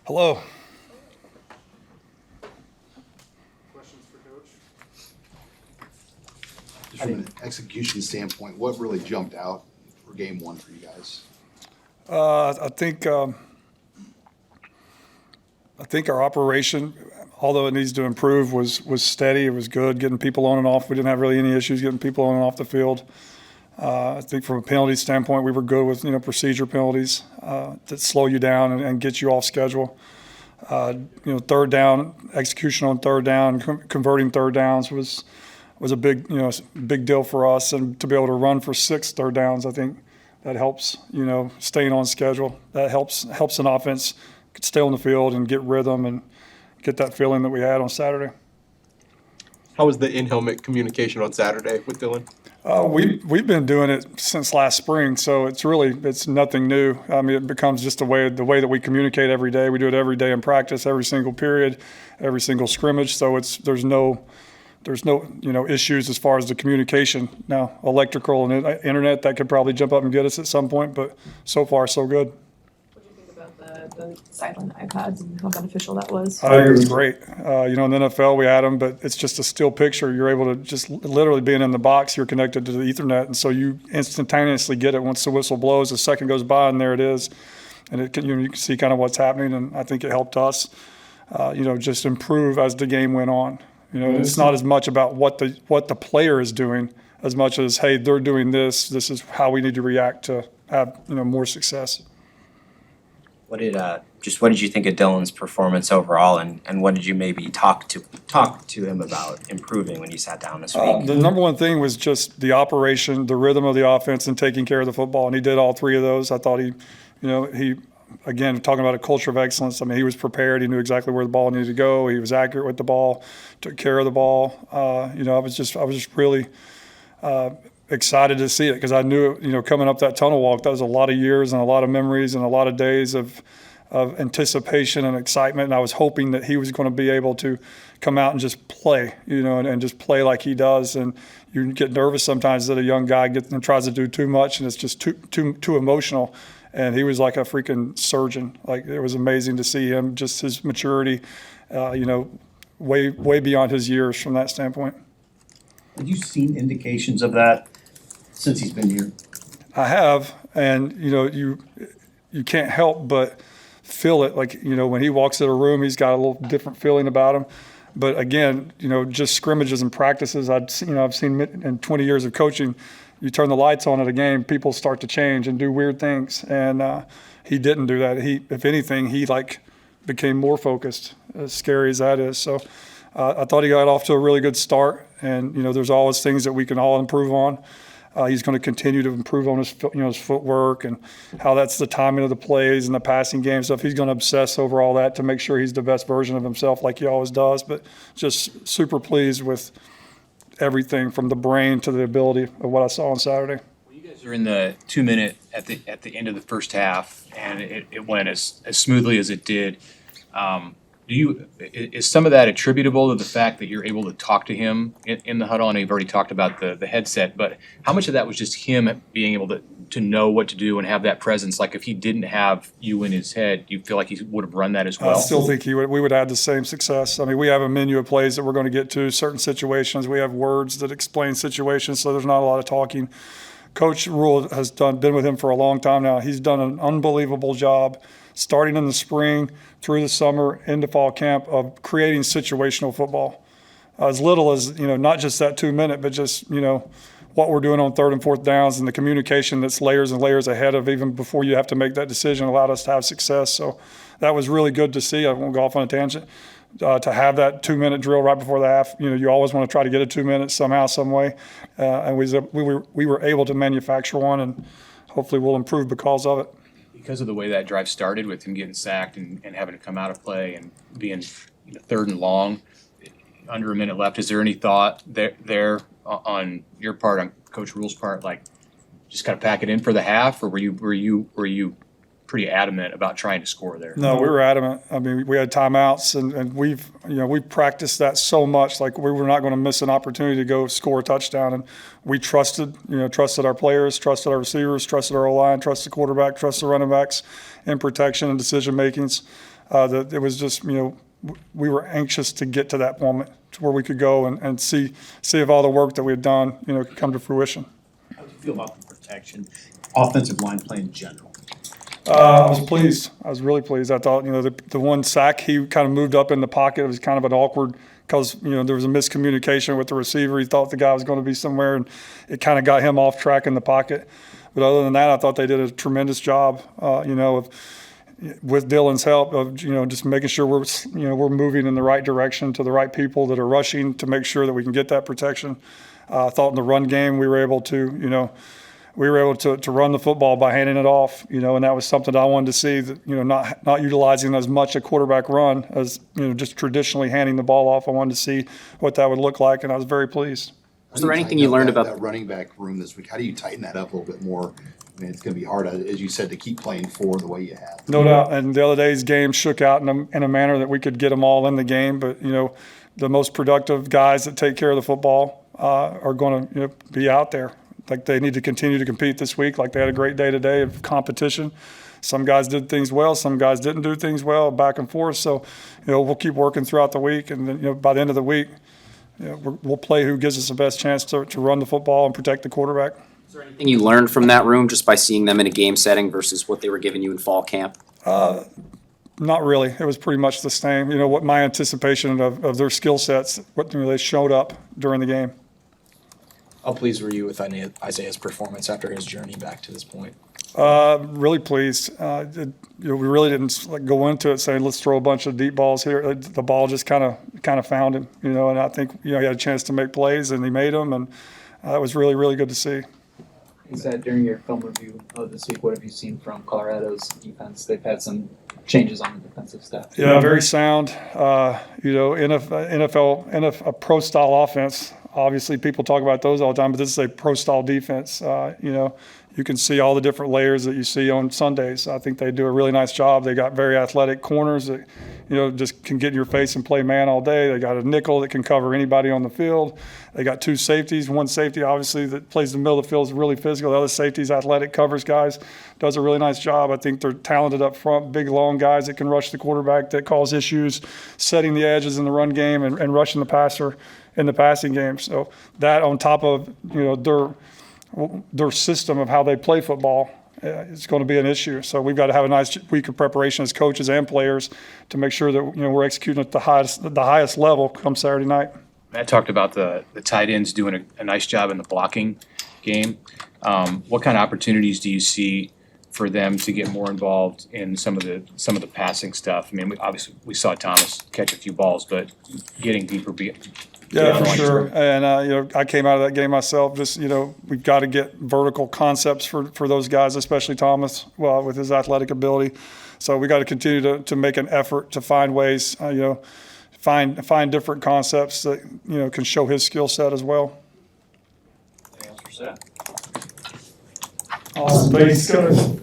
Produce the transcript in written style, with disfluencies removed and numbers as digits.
Hello. Questions for Coach? Just from an execution standpoint, what really jumped out for game one for you guys? I think our operation, although it needs to improve, was steady. It was good, getting people on and off. We didn't have really any issues getting people on and off the field. I think from a penalty standpoint, we were good with procedure penalties that slow you down and get you off schedule. Third down, execution on third down, converting third downs was a big deal for us. And to be able to run for 6 third downs, I think that helps. Staying on schedule, that helps an offense stay on the field and get rhythm and get that feeling that we had on Saturday. How was the in-helmet communication on Saturday with Dylan? We've been doing it since last spring, so it's nothing new. I mean, it becomes just the way that we communicate every day. We do it every day in practice, every single period, every single scrimmage. So there's no issues as far as the communication. Now, electrical and internet, that could probably jump up and get us at some point, but so far so good. What do you think about the silent iPads and how beneficial that was? I think it was great. In the NFL we had them, but it's just a still picture. You're able to just literally being in the box, you're connected to the Ethernet, and so you instantaneously get it once the whistle blows. A second goes by, and there it is, and you can see kind of what's happening. And I think it helped us, just improve as the game went on. It's not as much about what the player is doing as much as, hey, they're doing this. This is how we need to react to have more success. What did you think of Dylan's performance overall, and what did you maybe talk to him about improving when you sat down this week? The number one thing was just the operation, the rhythm of the offense, and taking care of the football, and he did all 3 of those. I thought he again, talking about a culture of excellence. I mean, he was prepared. He knew exactly where the ball needed to go. He was accurate with the ball, took care of the ball. I was just really excited to see it because I knew, coming up that tunnel walk, that was a lot of years and a lot of memories and a lot of days of anticipation and excitement. And I was hoping that he was going to be able to come out and just play, and just play like he does. And you get nervous sometimes that a young guy gets and tries to do too much, and it's just too emotional. And he was like a freaking surgeon. Like, it was amazing to see him, just his maturity, way beyond his years from that standpoint. Have you seen indications of that since he's been here? I have, and you can't help but feel it. Like, when he walks in a room, he's got a little different feeling about him. But again, just scrimmages and practices, I've seen in 20 years of coaching. You turn the lights on at a game, people start to change and do weird things, and he didn't do that. If anything, he became more focused. As scary as that is, so I thought he got off to a really good start. And there's always things that we can all improve on. He's going to continue to improve on his footwork and how that's the timing of the plays and the passing game stuff. He's going to obsess over all that to make sure he's the best version of himself, like he always does. But just super pleased with everything from the brain to the ability of what I saw on Saturday. Well, you guys are in the 2-minute at the end of the first half, and it went as smoothly as it did. Is some of that attributable to the fact that you're able to talk to him in the huddle? I know you've already talked about the headset, but how much of that was just him being able to know what to do and have that presence? Like, if he didn't have you in his head, do you feel like he would have run that as well? I still think we would have had the same success. I mean, we have a menu of plays that we're going to get to, certain situations. We have words that explain situations, so there's not a lot of talking. Coach Rule has been with him for a long time now. He's done an unbelievable job starting in the spring, through the summer, into fall camp, of creating situational football. As little as, not just that 2-minute, but just, what we're doing on 3rd and 4th downs, and the communication that's layers and layers ahead of even before you have to make that decision allowed us to have success. So that was really good to see. I won't go off on a tangent. To have that 2-minute drill right before the half, you always want to try to get a 2 minutes somehow, some way. And we were able to manufacture one, and hopefully we'll improve because of it. Because of the way that drive started with him getting sacked and having to come out of play and being 3rd and long, under a minute left, is there any thought there on your part, on Coach Rule's part, like just kind of pack it in for the half, or were you pretty adamant about trying to score there? No, we were adamant. I mean, we had timeouts, and we've practiced that so much. Like, we were not going to miss an opportunity to go score a touchdown, and we trusted our players, trusted our receivers, trusted our O-line, trusted the quarterback, trusted the running backs in protection and decision makings. that it was just, we were anxious to get to that moment to where we could go and see if all the work that we had done, could come to fruition. How do you feel about the protection, offensive line play in general? I was pleased. I was really pleased. I thought, the one sack, he kind of moved up in the pocket. It was kind of an awkward because, there was a miscommunication with the receiver. He thought the guy was going to be somewhere, and it kind of got him off track in the pocket. But other than that, I thought they did a tremendous job, with Dylan's help of, just making sure we're moving in the right direction to the right people that are rushing to make sure that we can get that protection. I thought in the run game we were able to, to run the football by handing it off, and that was something that I wanted to see, that, not utilizing as much a quarterback run as, just traditionally handing the ball off. I wanted to see what that would look like, and I was very pleased. Was there anything you learned about that running back room this week? How do you tighten that up a little bit more? I mean, it's going to be hard, as you said, to keep playing for the way you have. No doubt. And the other day's game shook out in a manner that we could get them all in the game. But, the most productive guys that take care of the football are going to be out there. Like, they need to continue to compete this week. Like, they had a great day today of competition. Some guys did things well. Some guys didn't do things well, back and forth. So, we'll keep working throughout the week. And then, by the end of the week, we'll play who gives us the best chance to run the football and protect the quarterback. is there anything you learned from that room just by seeing them in a game setting versus what they were giving you in fall camp? Not really. It was pretty much the same. What my anticipation of their skill sets, what they showed up during the game. How pleased were you with Isaiah's performance after his journey back to this point? Really pleased. We really didn't go into it saying let's throw a bunch of deep balls here. The ball just kind of found him, and I think he had a chance to make plays and he made them, and it was really, really good to see. You said during your film review of this week, what have you seen from Colorado's defense? They've had some changes on the defensive staff. Yeah, very sound. NFL, a pro style offense. Obviously, people talk about those all the time, but this is a pro style defense. You can see all the different layers that you see on Sundays. I think they do a really nice job. They got very athletic corners that, just can get in your face and play man all day. They got a nickel that can cover anybody on the field. They got two safeties. One safety, obviously, that plays in the middle of the field is really physical. The other safety is athletic, covers guys, does a really nice job. I think they're talented up front, big, long guys that can rush the quarterback, that cause issues, setting the edges in the run game and rushing the passer in the passing game. So that on top of, their system of how they play football, it's going to be an issue. So we've got to have a nice week of preparation as coaches and players to make sure that we're executing at the highest level come Saturday night. Matt talked about the tight ends doing a nice job in the blocking game. What kind of opportunities do you see for them to get more involved in some of the passing stuff? I mean, we saw Thomas catch a few balls, but getting deeper. Yeah, for sure. And, I came out of that game myself. Just, we've got to get vertical concepts for those guys, especially Thomas, with his athletic ability. So we got to continue to make an effort to find ways, find different concepts that, can show his skill set as well. Anything else for Seth? Awesome. Thanks, guys.